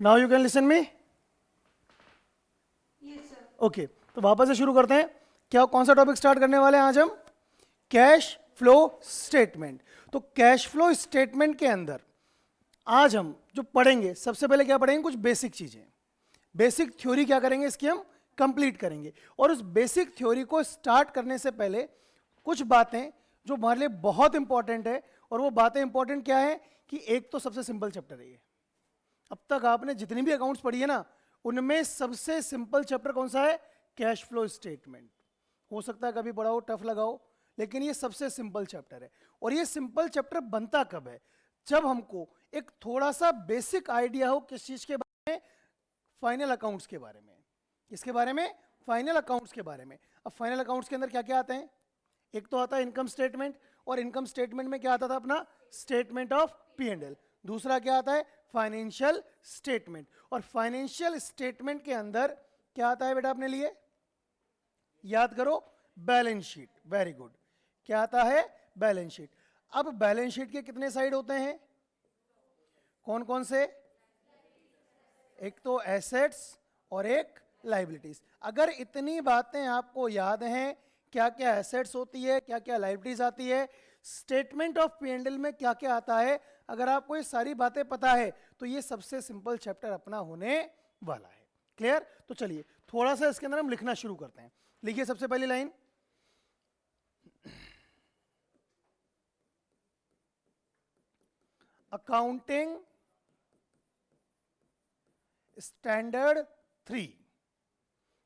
Now you can listen me. Yes sir. Okay, तो वापस से शुरू करते हैं। क्या कौन सा टॉपिक स्टार्ट करने वाले हैं आज हम? Cash flow statement. तो कैश फ्लो स्टेटमेंट के अंदर आज हम जो पढ़ेंगे, सबसे पहले क्या पढ़ेंगे? कुछ बेसिक चीजें, बेसिक थ्योरी क्या करेंगे इसकी हम कंप्लीट करेंगे। और उस बेसिक थ्योरी को स्टार्ट करने से पहले कुछ बातें जो हमारे लिए बहुत इंपॉर्टेंट है, और वो बातें इंपॉर्टेंट क्या है कि एक तो सबसे सिंपल चैप्टर है ये। अब तक आपने जितनी भी अकाउंट्स पढ़ी है ना, उनमें सबसे सिंपल चैप्टर कौन सा है? Cash flow statement. हो सकता है कभी बड़ा हो, टफ लगाओ, लेकिन ये सबसे सिंपल चैप्टर है। और ये सिंपल चैप्टर बनता कब है? जब हमको एक थोड़ा सा बेसिक आइडिया हो किस चीज के बारे में? फाइनल अकाउंट्स के बारे में। किसके बारे में? फाइनल अकाउंट्स के बारे में। अब फाइनल अकाउंट्स के अंदर क्या क्या आते हैं? एक तो आता है इनकम स्टेटमेंट, और इनकम स्टेटमेंट में क्या आता था अपना? Statement of P and L. दूसरा क्या आता है? Financial statement. और फाइनेंशियल स्टेटमेंट के अंदर क्या आता है बेटा अपने लिए? याद करो, बैलेंस शीट। Very good. क्या आता है? Balance sheet. अब बैलेंस शीट के कितने साइड होते हैं? कौन कौन से? एक तो एसेट्स और एक लाइबिलिटीज। अगर इतनी बातें आपको याद हैं, क्या क्या एसेट्स होती है, क्या क्या लाइबिलिटीज आती है, statement of P and L में क्या क्या आता है, अगर आपको ये सारी बातें पता है, तो ये सबसे सिंपल चैप्टर अपना होने वाला है। क्लियर? तो चलिए थोड़ा सा इसके अंदर हम लिखना शुरू करते हैं। लिखिए सबसे पहली लाइन, अकाउंटिंग स्टैंडर्ड 3।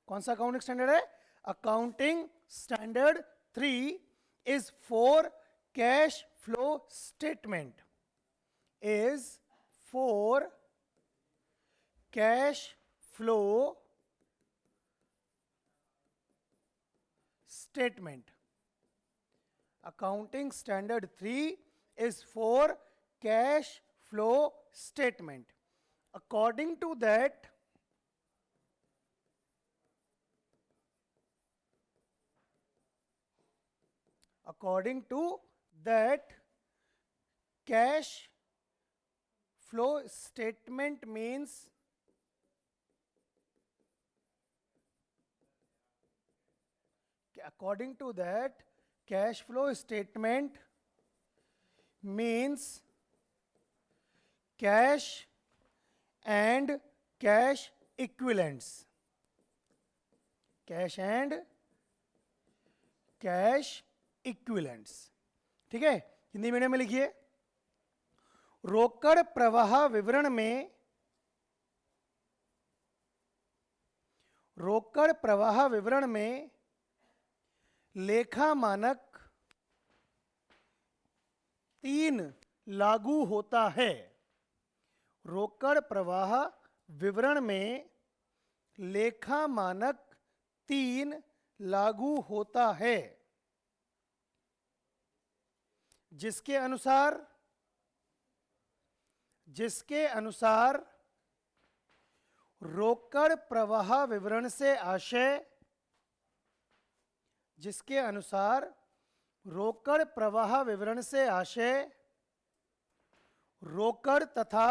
कौन सा अकाउंटिंग स्टैंडर्ड है? Accounting standard 3 is for cash flow statement. Is for cash flow statement. Accounting standard 3 is for cash flow statement. According to that, according to that, cash flow statement means according to that, cash flow statement means cash and cash equivalents. Cash and cash equivalents. ठीक है? Hindi medium में लिखिए, रोकड़ प्रवाह विवरण में, रोकड़ प्रवाह विवरण में लेखा मानक 3 लागू होता है। रोकड़ प्रवाह विवरण में लेखा मानक 3 लागू होता है, जिसके अनुसार, जिसके अनुसार रोकड़ प्रवाह विवरण से आशय, जिसके अनुसार रोकड़ प्रवाह विवरण से आशय रोकड़ तथा,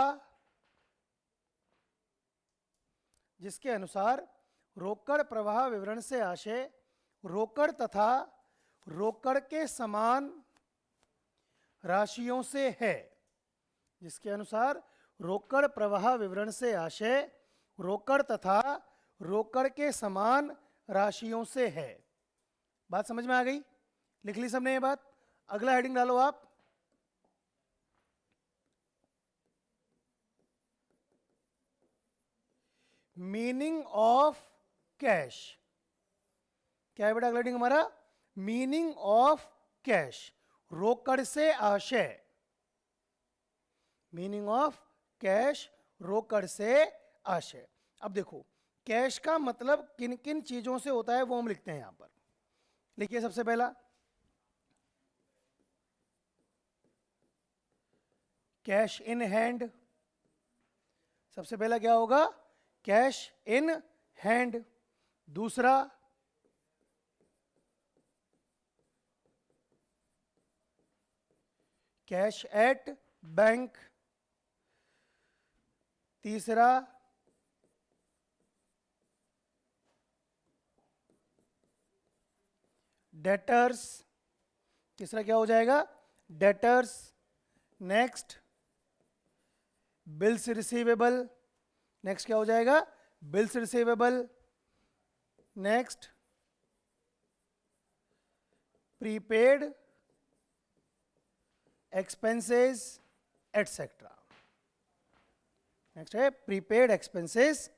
जिसके अनुसार रोकड़ प्रवाह विवरण से आशय रोकड़ तथा रोकड़ के समान राशियों से है। जिसके अनुसार रोकड़ प्रवाह विवरण से आशय रोकड़ तथा रोकड़ के समान राशियों से है। बात समझ में आ गई? लिख ली सबने ये बात? अगला हेडिंग डालो आप, मीनिंग ऑफ कैश। क्या है बेटा अगला हेडिंग हमारा? मीनिंग ऑफ कैश, रोकड़ से आशय। मीनिंग ऑफ कैश, रोकड़ से आशय। अब देखो, कैश का मतलब किन किन चीजों से होता है वो हम लिखते हैं यहां पर। लिखिए सबसे पहला, कैश इन हैंड। सबसे पहला क्या होगा? Cash in hand. दूसरा, कैश एट बैंक। तीसरा डेटर्स, तीसरा क्या हो जाएगा, debtors. Next bills receivable, next क्या हो जाएगा, bills receivable. Next prepaid expenses etcetera, next है प्रीपेड एक्सपेंसेस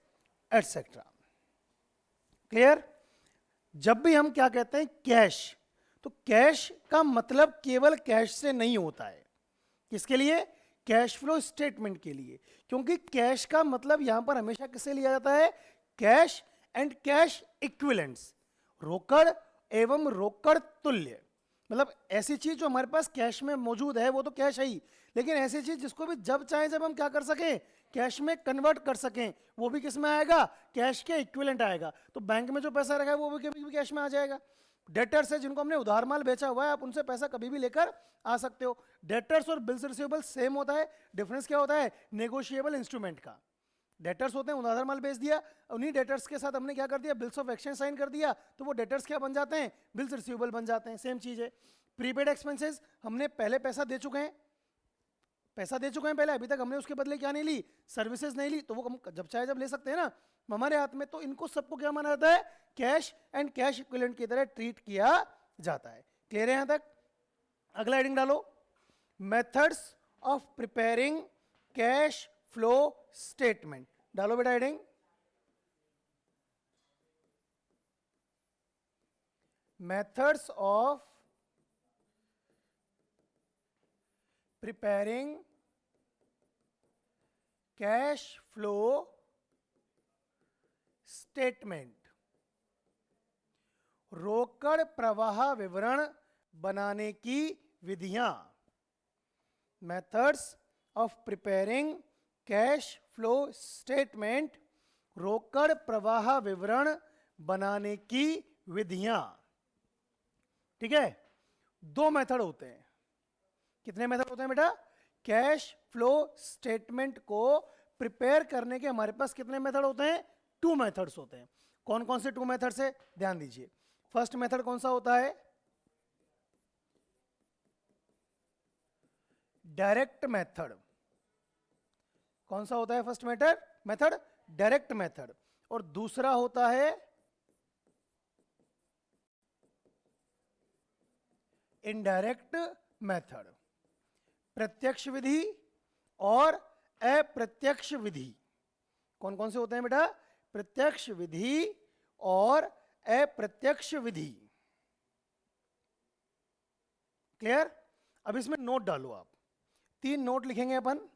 एटसेट्रा। क्लियर। जब भी हम क्या कहते हैं कैश, तो कैश का मतलब केवल कैश से नहीं होता है। किसके लिए, कैश फ्लो स्टेटमेंट के लिए, क्योंकि कैश का मतलब यहां पर हमेशा किससे लिया जाता है, कैश एंड कैश इक्विवेलेंट्स, रोकड़ एवं रोकड़ तुल्य। मतलब ऐसी चीज जो हमारे पास कैश में मौजूद है वो तो कैश है ही, लेकिन ऐसी चीज जिसको भी जब चाहे जब हम क्या कर सकें, कैश में कन्वर्ट कर सकें, वो भी किस में आएगा, कैश के इक्विवेलेंट आएगा। तो बैंक में जो पैसा रखा है वो भी कभी भी कैश में आ जाएगा। डेटर्स है जिनको हमने उधार माल बेचा हुआ है, आप उनसे पैसा कभी भी लेकर आ सकते हो। डेटर्स और बिल्स रिसीवेबल सेम होता है, डिफरेंस क्या होता है, नेगोशिएबल इंस्ट्रूमेंट का। डेटर्स होते हैं उधार माल बेच दिया, उन्हीं डेटर्स के साथ हमने क्या कर दिया, बिल्स ऑफ एक्सचेंज साइन कर दिया, तो वो डेटर्स क्या बन जाते हैं, बिल्स रिसीवेबल बन जाते हैं। सेम चीज है। प्रीपेड एक्सपेंसेस, हमने पहले पैसा दे चुके हैं, पैसा दे चुके हैं पहले, अभी तक हमने उसके बदले क्या नहीं ली, सर्विसेज नहीं ली, तो वो हम जब चाहे जब ले सकते हैं ना हमारे हाथ में। तो इनको सबको क्या माना जाता है, कैश एंड कैश इक्विवेलेंट की तरह ट्रीट किया जाता है। क्लियर है यहां तक। अगला हेडिंग डालो, methods of preparing cash flow statement. डालो बेटा heading, methods of preparing cash flow statement, रोकड़ प्रवाह विवरण बनाने की विधियां। Methods of preparing cash flow statement, रोकड़ प्रवाह विवरण बनाने की विधियां। ठीक है, दो मेथड होते हैं। कितने मेथड होते हैं बेटा, कैश फ्लो स्टेटमेंट को प्रिपेयर करने के हमारे पास कितने मेथड होते हैं, 2 मेथड्स होते हैं। कौन कौन से 2 मेथड्स है, ध्यान दीजिए। फर्स्ट मेथड कौन सा होता है, डायरेक्ट मेथड। कौन सा होता है फर्स्ट मेथड, डायरेक्ट मेथड। और दूसरा होता है इनडायरेक्ट मेथड, प्रत्यक्ष विधि और अप्रत्यक्ष विधि। कौन कौन से होते हैं बेटा, प्रत्यक्ष विधि और अप्रत्यक्ष विधि। क्लियर। अब इसमें नोट डालो आप, 3 नोट लिखेंगे अपन।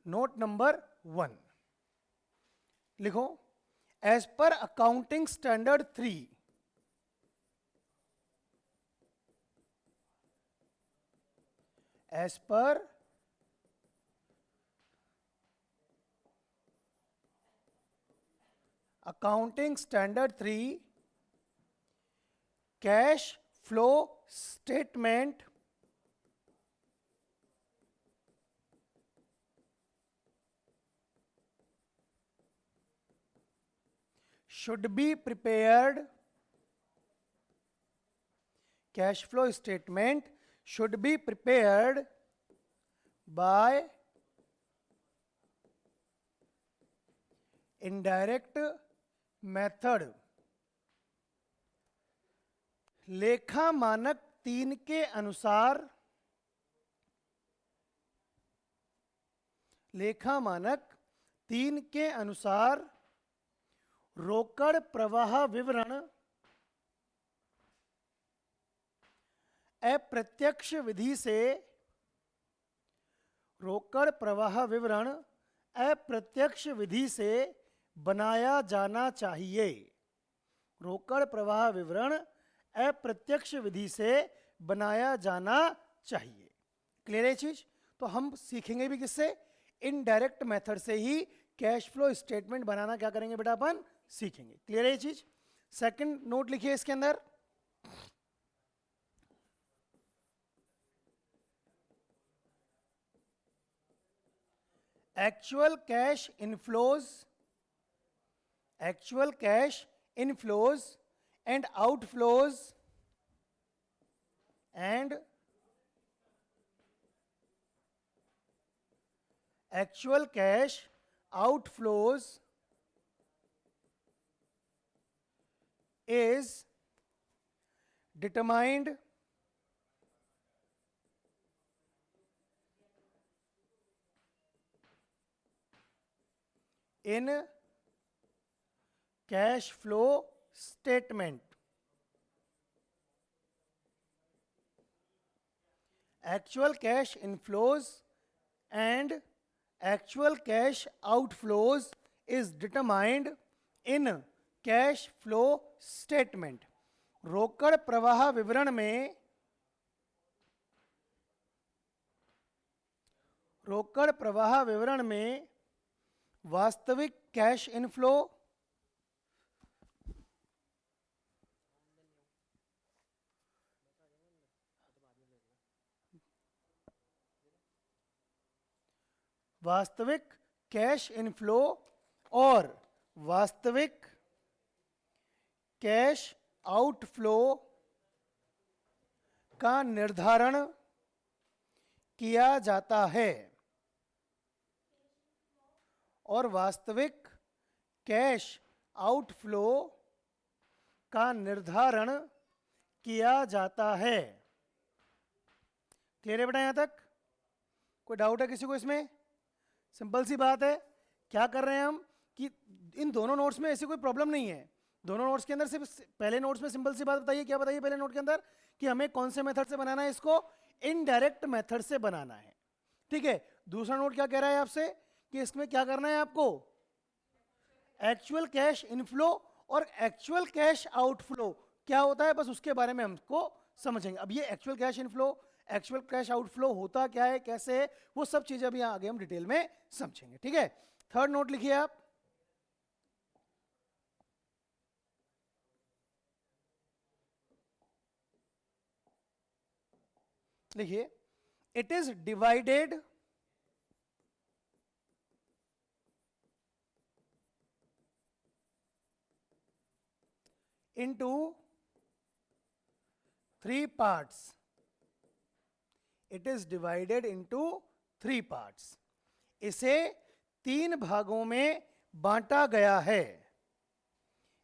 नोट नंबर 1 लिखो, as per accounting standard 3, as per accounting standard 3, cash flow statement should be prepared, cash flow statement should be prepared by indirect method, लेखा मानक 3 के अनुसार, लेखा मानक 3 के अनुसार रोकड़ प्रवाह विवरण अप्रत्यक्ष विधि से, रोकड़ प्रवाह विवरण अप्रत्यक्ष विधि से बनाया जाना चाहिए। रोकड़ प्रवाह विवरण अप्रत्यक्ष विधि से बनाया जाना चाहिए। क्लियर है चीज। तो हम सीखेंगे भी किससे, इनडायरेक्ट मेथड से ही कैश फ्लो स्टेटमेंट बनाना क्या करेंगे बेटा अपन, सीखेंगे। क्लियर है ये चीज। सेकंड नोट लिखिए इसके अंदर, actual cash inflows, actual cash inflows and outflows and actual cash outflows is determined in cash flow statement. Actual cash inflows and actual cash outflows is determined in cash flow statement. रोकड़ प्रवाह विवरण में, रोकड़ प्रवाह विवरण में वास्तविक cash inflow, वास्तविक कैश इनफ्लो और वास्तविक कैश आउटफ्लो का निर्धारण किया जाता है, और वास्तविक कैश आउटफ्लो का निर्धारण किया जाता है। क्लियर है बेटा यहां तक? कोई डाउट है किसी को इसमें? सिंपल सी बात है। क्या कर रहे हैं हम कि इन दोनों नोट्स में ऐसी कोई प्रॉब्लम नहीं है। दोनों नोट्स के अंदर सिर्फ पहले नोट्स में सिंपल सी बात बताइए, क्या बताइए पहले नोट के अंदर कि हमें कौन से मेथड से बनाना है, इसको इनडायरेक्ट मेथड से बनाना है। ठीक है। दूसरा नोट क्या कह रहा है आपसे कि इसमें क्या करना है आपको, एक्चुअल कैश इनफ्लो और एक्चुअल कैश आउटफ्लो क्या होता है, बस उसके बारे में हमको समझेंगे। अब ये actual cash inflow, actual cash outflow होता क्या है, कैसे है, वो सब चीजें अभी आगे हम डिटेल में समझेंगे। ठीक है। थर्ड नोट लिखिए आप, लिखिए it is divided into 3 parts. It is divided into 3 parts. इसे 3 भागों में बांटा गया है।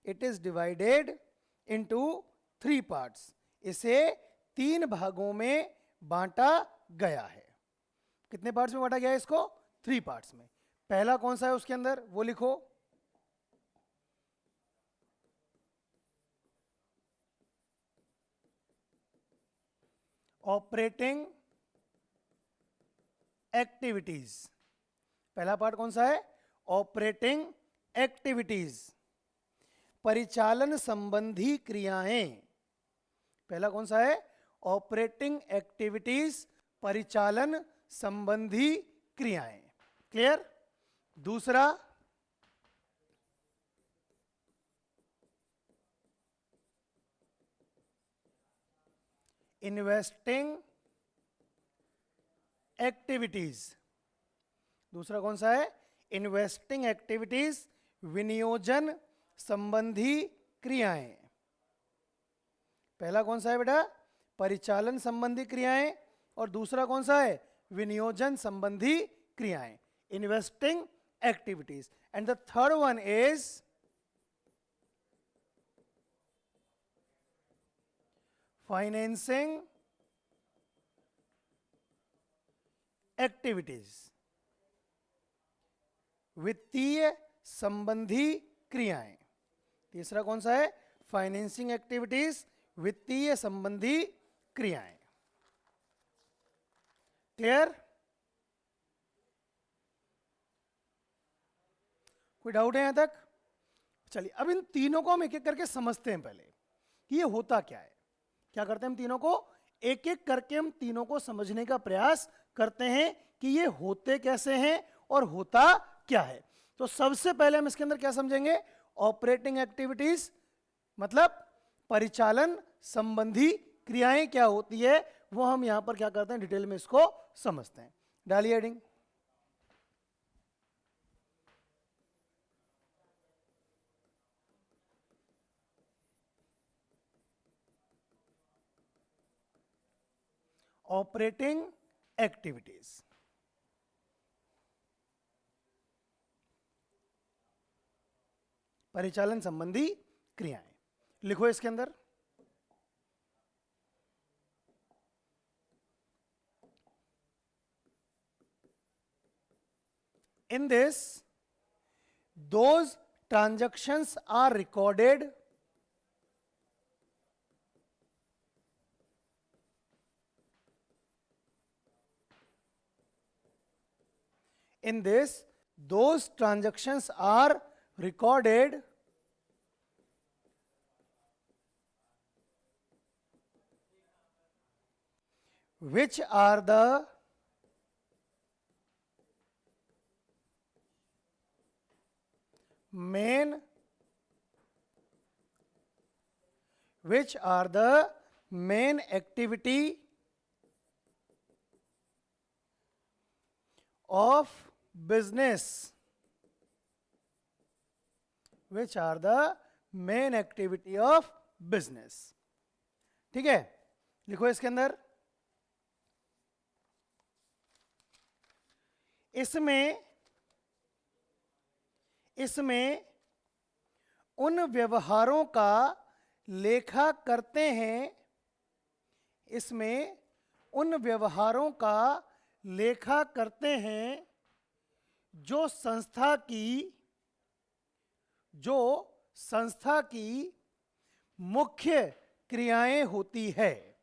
It is divided into 3 parts. इसे 3 भागों में बांटा गया है। कितने पार्ट्स में बांटा गया है इसको? 3 पार्ट्स में। पहला कौन सा है उसके अंदर, वो लिखो, ऑपरेटिंग एक्टिविटीज। पहला पार्ट कौन सा है? ऑपरेटिंग एक्टिविटीज, परिचालन संबंधी क्रियाएं। पहला कौन सा है? ऑपरेटिंग एक्टिविटीज, परिचालन संबंधी क्रियाएं। क्लियर? दूसरा, इन्वेस्टिंग एक्टिविटीज। दूसरा कौन सा है? इन्वेस्टिंग एक्टिविटीज, विनियोजन संबंधी क्रियाएं। पहला कौन सा है बेटा? परिचालन संबंधी क्रियाएं, और दूसरा कौन सा है? विनियोजन संबंधी क्रियाएं, investing activities. And the third one is financing activities, वित्तीय संबंधी क्रियाएं। तीसरा कौन सा है? फाइनेंसिंग एक्टिविटीज, वित्तीय संबंधी क्रियाएं। क्लियर? कोई डाउट है यहां तक? चलिए अब इन तीनों को हम एक एक करके समझते हैं पहले कि ये होता क्या है। क्या करते हैं हम तीनों को एक एक करके हम तीनों को समझने का प्रयास करते हैं कि ये होते कैसे हैं और होता क्या है। तो सबसे पहले हम इसके अंदर क्या समझेंगे? ऑपरेटिंग एक्टिविटीज मतलब परिचालन संबंधी क्रियाएं क्या होती है, वो हम यहां पर क्या करते हैं डिटेल में इसको समझते हैं। डालिए हेडिंग। ऑपरेटिंग एक्टिविटीज, परिचालन संबंधी क्रियाएं। लिखो इसके अंदर, in this those transactions are recorded in this those transactions are recorded which are the main activity of business, which are the main activity of business। ठीक है, लिखो इसके अंदर, इसमें उन व्यवहारों का लेखा करते हैं, इसमें उन व्यवहारों का लेखा करते हैं जो संस्था की मुख्य क्रियाएं होती है।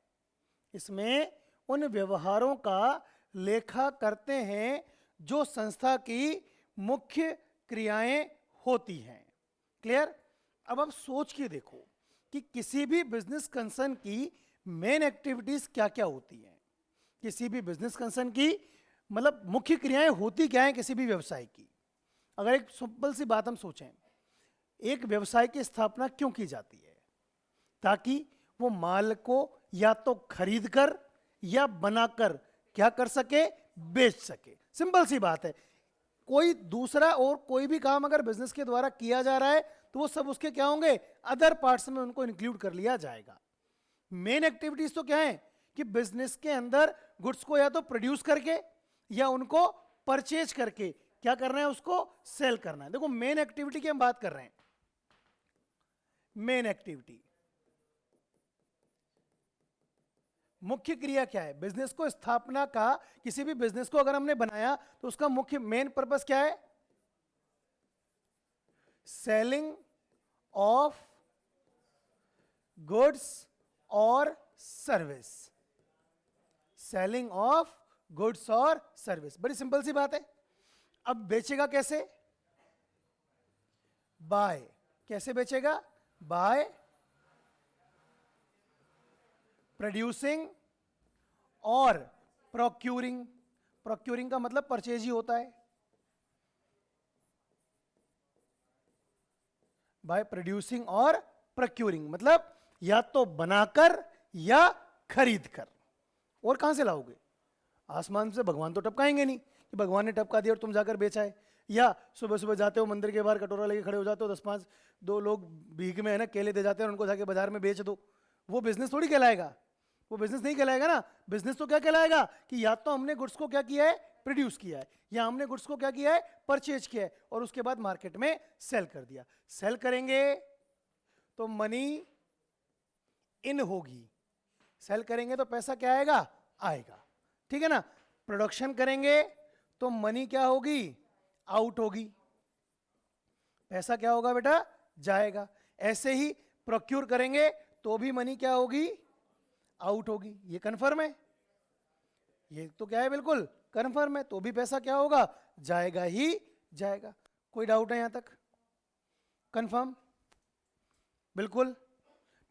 इसमें उन व्यवहारों का लेखा करते हैं जो संस्था की मुख्य क्रियाएं होती हैं। क्लियर? अब आप सोच के देखो कि किसी भी बिजनेस कंसर्न की मेन एक्टिविटीज क्या क्या होती हैं। किसी भी बिजनेस कंसर्न की मतलब मुख्य क्रियाएं होती क्या हैं किसी भी व्यवसाय की। अगर एक सिंपल सी बात हम सोचें, एक व्यवसाय की स्थापना क्यों की जाती है? ताकि वो माल को या तो खरीद कर या बनाकर क्या कर सके, बेच सके। सिंपल सी बात है। कोई दूसरा और कोई भी काम अगर बिजनेस के द्वारा किया जा रहा है तो वो सब उसके क्या होंगे, अदर पार्ट्स में उनको इंक्लूड कर लिया जाएगा। मेन एक्टिविटीज तो क्या है कि बिजनेस के अंदर गुड्स को या तो प्रोड्यूस करके या उनको परचेज करके क्या करना है, उसको सेल करना है। देखो मेन एक्टिविटी की हम बात कर रहे हैं। मेन एक्टिविटी, मुख्य क्रिया क्या है? बिजनेस को स्थापना का, किसी भी बिजनेस को अगर हमने बनाया तो उसका मुख्य मेन पर्पस क्या है? सेलिंग ऑफ गुड्स और सर्विस। सेलिंग ऑफ गुड्स और सर्विस, बड़ी सिंपल सी बात है। अब बेचेगा कैसे? बाय। कैसे बेचेगा? बाय प्रोड्यूसिंग और प्रोक्यूरिंग। प्रोक्यूरिंग का मतलब परचेज ही होता है। बाय प्रोड्यूसिंग और प्रोक्यूरिंग मतलब या तो बनाकर या खरीद कर। और कहां से लाओगे? आसमान से भगवान तो टपकाएंगे नहीं कि भगवान ने टपका दिया और तुम जाकर बेचा है। या सुबह सुबह जाते हो मंदिर के बाहर, कटोरा लेके खड़े हो जाते हो, 10-5 दो लोग भीख में है ना केले दे जाते हैं और उनको जाके बाजार में बेच दो। वो बिजनेस थोड़ी कहलाएगा, वो बिजनेस नहीं कहलाएगा ना। बिजनेस तो क्या कहलाएगा कि या तो हमने गुड्स को क्या किया है, प्रोड्यूस किया है, या हमने गुड्स को क्या किया है, परचेज किया है और उसके बाद मार्केट में सेल कर दिया। सेल करेंगे तो मनी इन होगी। सेल करेंगे तो पैसा क्या आएगा? आएगा। ठीक है ना। प्रोडक्शन करेंगे तो मनी क्या होगी? आउट होगी। पैसा क्या होगा बेटा? जाएगा। ऐसे ही प्रोक्यूर करेंगे तो भी मनी क्या होगी? आउट होगी। ये कंफर्म है? ये तो क्या है, बिल्कुल कंफर्म है। तो भी पैसा क्या होगा? जाएगा ही जाएगा। कोई डाउट है यहां तक? कंफर्म? बिल्कुल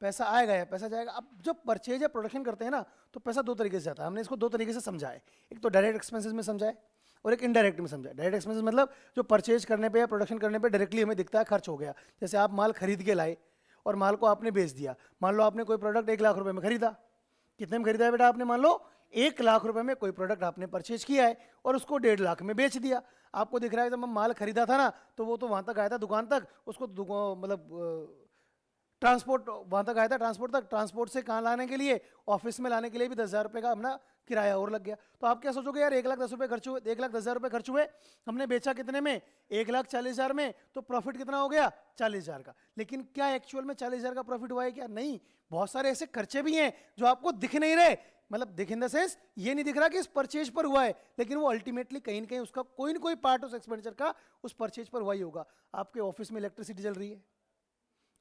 पैसा आएगा या पैसा जाएगा। अब जब परचेज या प्रोडक्शन करते हैं ना तो पैसा दो तरीके से जाता है। हमने इसको दो तरीके से समझा है। एक तो डायरेक्ट एक्सपेंसेस में समझा है और एक इनडायरेक्ट में समझा है। डायरेक्ट एक्सपेंसेस मतलब जो परचेज करने पे या प्रोडक्शन करने पे डायरेक्टली हमें दिखता है, खर्च हो गया। जैसे आप माल खरीद के लाए और माल को आपने बेच दिया। मान लो आपने कोई प्रोडक्ट 1 लाख रुपए में खरीदा। कितने में खरीदा है बेटा आपने? मान लो 1 लाख रुपए में कोई प्रोडक्ट आपने परचेज किया है और उसको 1.5 लाख में बेच दिया। आपको दिख रहा है जब हम माल खरीदा था ना तो वो तो वहां तक आया था दुकान तक, उसको मतलब ट्रांसपोर्ट वहां तक आया था, ट्रांसपोर्ट तक। ट्रांसपोर्ट से कहाँ लाने के लिए? ऑफिस में लाने के लिए भी 10,000 रुपये का अपना किराया और लग गया। तो आप क्या सोचोगे, यार 1,10,000 खर्च हुए, 1,10,000 रुपये खर्च हुए, हमने बेचा कितने में, 1,40,000 में, तो प्रॉफिट कितना हो गया, 40,000 का। लेकिन क्या एक्चुअल में 40,000 का प्रॉफिट हुआ है क्या? नहीं, बहुत सारे ऐसे खर्चे भी हैं जो आपको दिख नहीं रहे, मतलब दिख इन द सेंस ये नहीं दिख रहा कि इस परचेज पर हुआ है, लेकिन वो अल्टीमेटली कहीं ना कहीं उसका कोई ना कोई पार्ट उस एक्सपेंडिचर का उस परचेज पर हुआ ही होगा। आपके ऑफिस में इलेक्ट्रिसिटी जल रही है,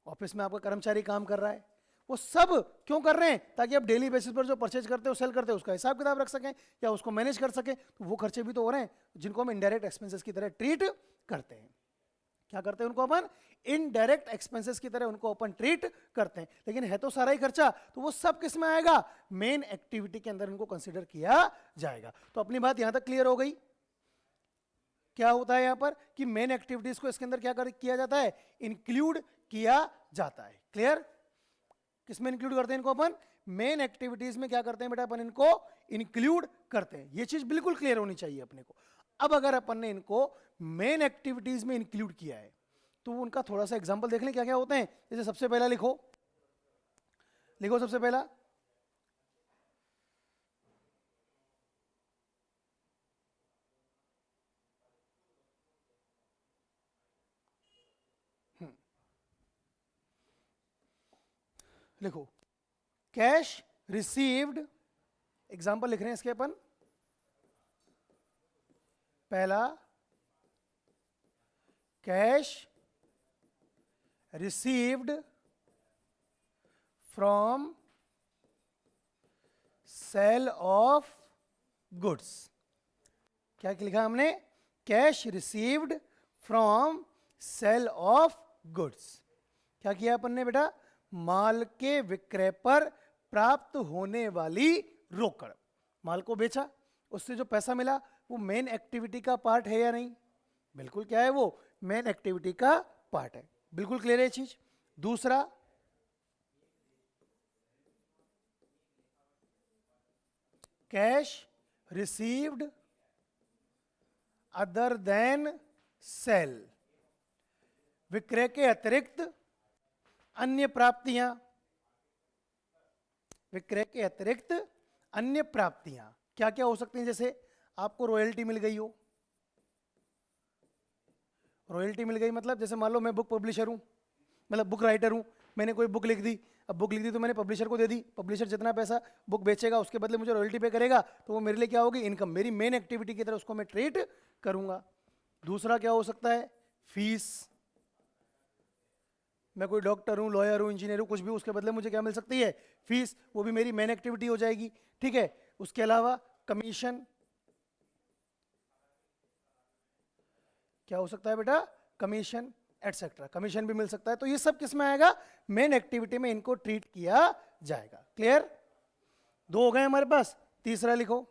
ऑफिस में आपका कर्मचारी काम कर रहा है, वो सब क्यों कर रहे हैं, ताकि आप डेली बेसिस पर जो परचेज करते हो सेल करते हो उसका हिसाब किताब रख सकें या उसको मैनेज कर सकें। तो वो खर्चे भी तो हो रहे हैं जिनको हम इनडायरेक्ट एक्सपेंसेस की तरह ट्रीट करते हैं। क्या करते हैं उनको अपन, इनडायरेक्ट एक्सपेंसेस की तरह उनको अपन ट्रीट करते हैं। लेकिन है तो सारा ही खर्चा, तो वो सब किस में आएगा, मेन एक्टिविटी के अंदर इनको कंसिडर किया जाएगा। तो अपनी बात यहां तक क्लियर हो गई। क्या होता है यहां पर कि मेन एक्टिविटीज को इसके अंदर क्या किया जाता है, इंक्लूड किया जाता है। क्लियर? किसमें इंक्लूड करते हैं इनको अपन, मेन एक्टिविटीज में क्या करते हैं बेटा, अपन इनको इंक्लूड करते हैं। ये चीज बिल्कुल क्लियर होनी चाहिए अपने को। अब अगर अपन ने इनको मेन एक्टिविटीज में इंक्लूड किया है तो उनका थोड़ा सा एग्जांपल देख लें क्या क्या होते हैं। जैसे सबसे पहला लिखो, लिखो सबसे पहला, लिखो कैश रिसीव्ड, एग्जांपल लिख रहे हैं इसके अपन। पहला, cash received from sale of goods. क्या लिखा हमने, cash received from sale of goods. क्या किया अपन ने बेटा, माल के विक्रय पर प्राप्त होने वाली रोकड़, माल को बेचा, उससे जो पैसा मिला वो मेन एक्टिविटी का पार्ट है या नहीं, बिल्कुल क्या है वो मेन एक्टिविटी का पार्ट है। बिल्कुल क्लियर है चीज। दूसरा, cash received other than sale, विक्रय के अतिरिक्त अन्य प्राप्तियां, विक्रय के अतिरिक्त अन्य प्राप्तियां क्या क्या हो सकती हैं। जैसे आपको रॉयल्टी मिल गई हो, रॉयल्टी मिल गई मतलब जैसे मान लो मैं बुक पब्लिशर हूं, मतलब बुक राइटर हूं, मैंने कोई बुक लिख दी, अब बुक लिख दी तो मैंने पब्लिशर को दे दी, पब्लिशर जितना पैसा बुक बेचेगा उसके बदले मुझे रॉयल्टी पे करेगा, तो वो मेरे लिए क्या होगी, इनकम, मेरी मेन एक्टिविटी की तरह उसको मैं ट्रीट करूंगा। दूसरा क्या हो सकता है, फीस, मैं कोई डॉक्टर हूं, लॉयर हूं, इंजीनियर हूं, कुछ भी, उसके बदले मुझे क्या मिल सकती है, फीस, वो भी मेरी मेन एक्टिविटी हो जाएगी। ठीक है, उसके अलावा कमीशन, क्या हो सकता है बेटा, कमीशन एटसेट्रा, कमीशन भी मिल सकता है। तो ये सब किस में आएगा, मेन एक्टिविटी में इनको ट्रीट किया जाएगा। क्लियर? दो हो गए हमारे पास। तीसरा लिखो,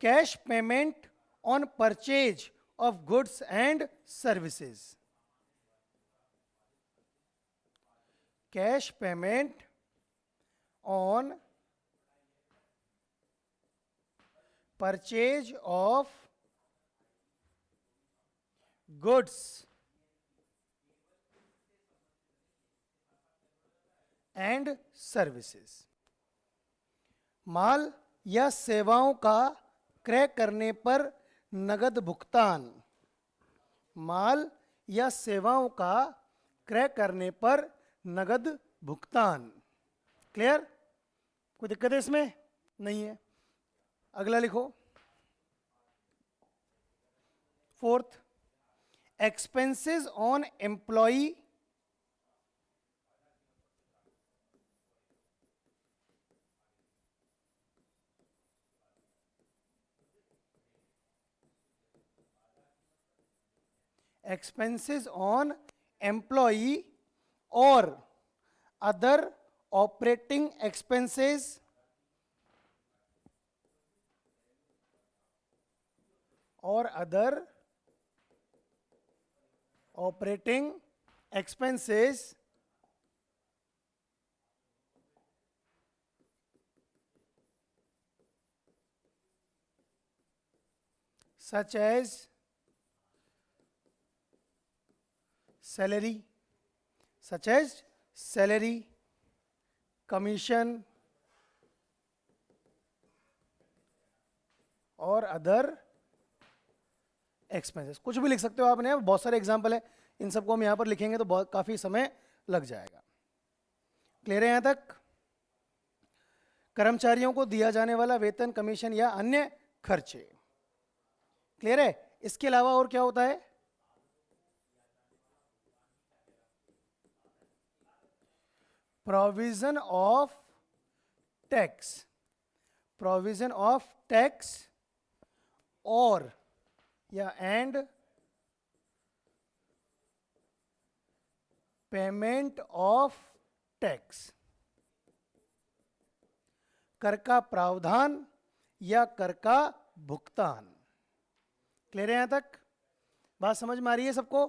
cash payment on purchase of goods and services, cash payment on purchase of goods and services, माल या सेवाओं का क्रय करने पर नगद भुगतान, माल या सेवाओं का क्रय करने पर नगद भुगतान। क्लियर? कोई दिक्कत है इसमें? नहीं है। अगला लिखो, fourth, expenses on employee expenses on employee or other operating expenses or other operating expenses such as salary, such as salary, commission, और अदर एक्सपेंसेस, कुछ भी लिख सकते हो आपने, बहुत सारे एग्जाम्पल है, इन सबको हम यहां पर लिखेंगे तो बहुत काफी समय लग जाएगा। क्लियर है यहां तक? कर्मचारियों को दिया जाने वाला वेतन, कमीशन या अन्य खर्चे। क्लियर है? इसके अलावा और क्या होता है? Provision of tax, provision of tax और या एंड पेमेंट ऑफ टैक्स, कर का प्रावधान या कर का भुगतान। क्लियर है यहां तक? बात समझ में आ रही है सबको?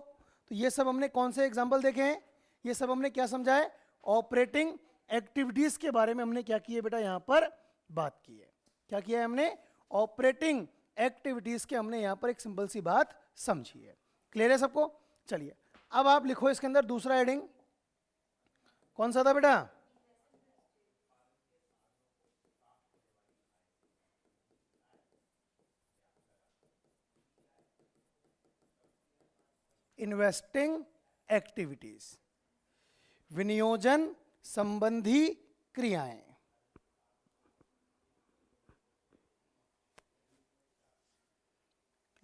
तो ये सब हमने कौन से एग्जाम्पल देखे हैं? ये सब हमने क्या समझा है? ऑपरेटिंग एक्टिविटीज के बारे में हमने क्या किया बेटा, यहां पर बात की है। क्या किया है हमने? ऑपरेटिंग एक्टिविटीज के हमने यहां पर एक सिंपल सी बात समझी है। क्लियर है सबको? चलिए अब आप लिखो इसके अंदर दूसरा हेडिंग, कौन सा था बेटा? इन्वेस्टिंग एक्टिविटीज, विनियोजन संबंधी क्रियाएं।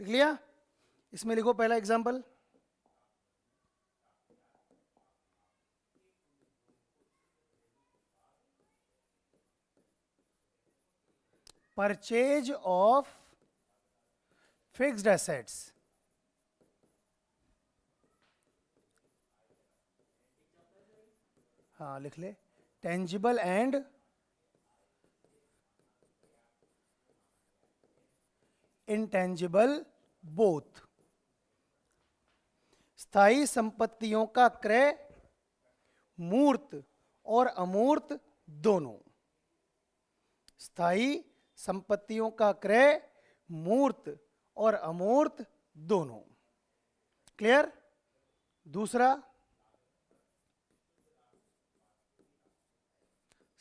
लिख लिया? इसमें लिखो पहला example, purchase of fixed assets, हाँ लिख ले, टेंजिबल एंड इंटेंजिबल बोथ। स्थायी संपत्तियों का क्रय मूर्त और अमूर्त दोनों, स्थायी संपत्तियों का क्रय मूर्त और अमूर्त दोनों। क्लियर? दूसरा,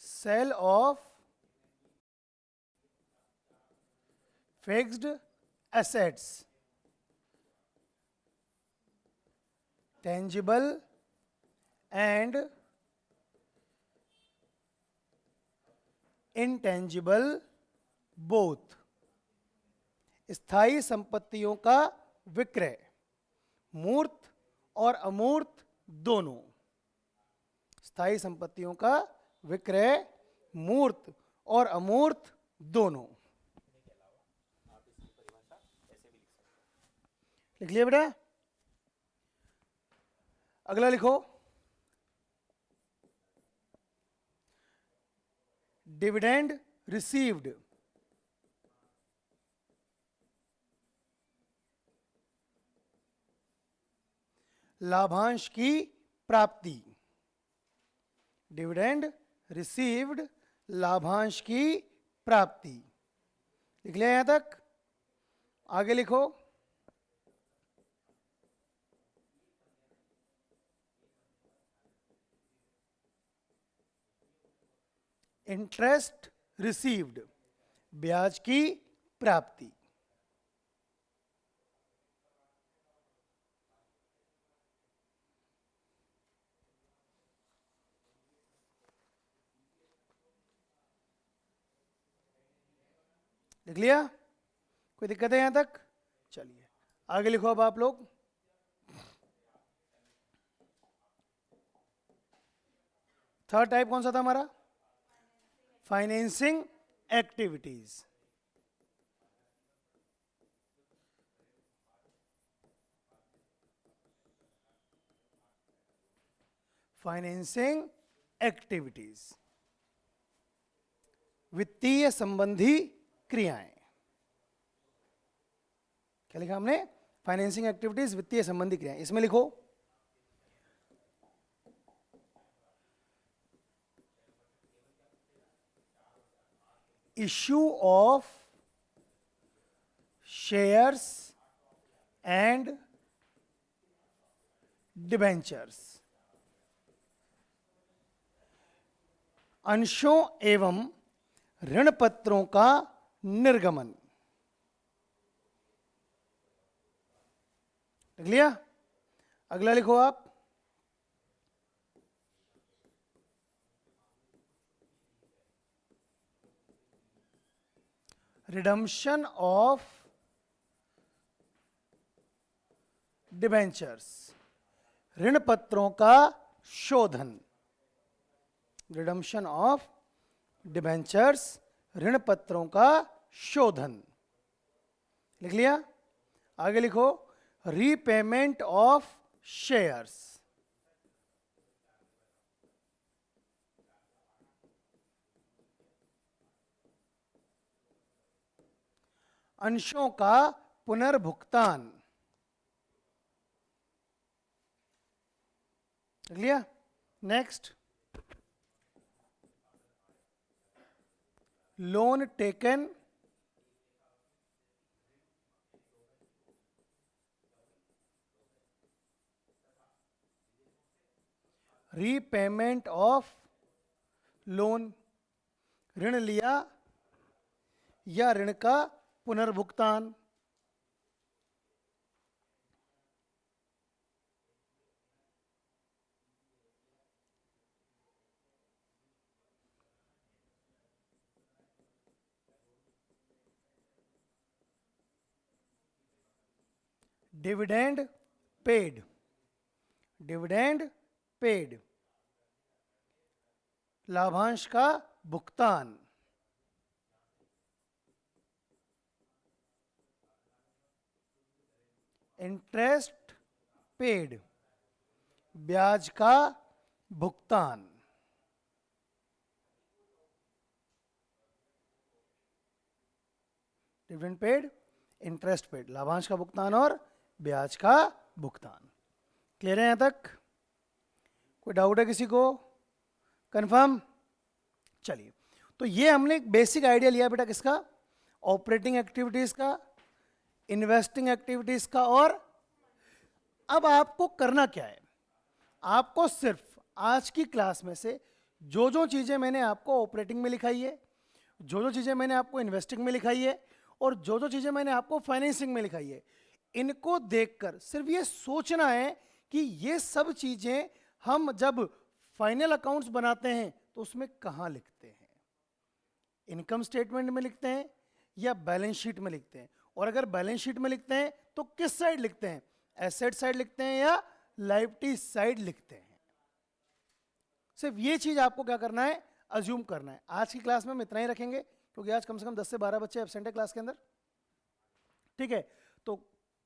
sale of fixed assets, tangible and intangible both. स्थायी संपत्तियों का विक्रय मूर्त और अमूर्त दोनों, स्थायी संपत्तियों का विक्रय मूर्त और अमूर्त दोनों। लिख लिया बेटा? अगला लिखो, डिविडेंड रिसीव्ड, लाभांश की प्राप्ति, डिविडेंड रिसीव्ड लाभांश की प्राप्ति। लिख लिया यहां तक? आगे लिखो, इंटरेस्ट रिसीव्ड, ब्याज की प्राप्ति। लिख लिया? कोई दिक्कत है यहां तक? चलिए आगे लिखो अब आप लोग, थर्ड टाइप कौन सा था हमारा? Financing activities. फाइनेंसिंग एक्टिविटीज, वित्तीय संबंधी क्रियाएं। क्या लिखा हमने? फाइनेंसिंग एक्टिविटीज, वित्तीय संबंधी क्रियाएं। इसमें लिखो, issue of shares and debentures, अंशों एवं ऋण पत्रों का निर्गमन। लिख लिया? अगला लिखो आप, रिडम्पशन ऑफ डिबेंचर्स, ऋण पत्रों का शोधन। रिडम्पशन ऑफ डिबेंचर्स, ऋण पत्रों का शोधन। लिख लिया? आगे लिखो, रीपेमेंट ऑफ शेयर्स, अंशों का पुनर्भुगतान। लिख लिया? Next, loan taken repayment of loan, ऋण लिया या ऋण का पुनर्भुगतान। डिविडेंड पेड, डिविडेंड पेड, लाभांश का भुगतान। इंटरेस्ट पेड, ब्याज का भुगतान। डिविडेंड पेड, इंटरेस्ट पेड, लाभांश का भुगतान और ब्याज का भुगतान। क्लियर है यहां तक? कोई डाउट है किसी को? कंफर्म? चलिए, तो ये हमने एक बेसिक आइडिया लिया बेटा किसका? ऑपरेटिंग एक्टिविटीज का, इन्वेस्टिंग एक्टिविटीज का। और अब आपको करना क्या है? आपको सिर्फ आज की क्लास में से जो जो चीजें मैंने आपको ऑपरेटिंग में लिखाई है, जो जो चीजें मैंने आपको इन्वेस्टिंग में लिखाई है, और जो जो चीजें मैंने आपको फाइनेंसिंग में लिखाई है, इनको देखकर सिर्फ ये सोचना है कि ये सब चीजें हम जब फाइनल अकाउंट्स बनाते हैं तो उसमें कहां लिखते हैं? इनकम स्टेटमेंट में लिखते हैं या बैलेंस शीट में लिखते हैं? और अगर बैलेंस शीट में लिखते हैं तो किस साइड लिखते हैं? एसेट साइड लिखते हैं या लायबिलिटी साइड लिखते हैं? सिर्फ ये चीज आपको क्या करना है? अज्यूम करना है। आज की क्लास में हम इतना ही रखेंगे क्योंकि आज कम से कम 10 से 12 बच्चे एब्सेंट है क्लास के अंदर। ठीक है, तो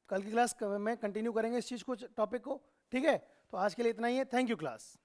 कल की क्लास में कंटिन्यू करेंगे इस चीज को, टॉपिक को। ठीक है, तो आज के लिए इतना ही है। Thank you class.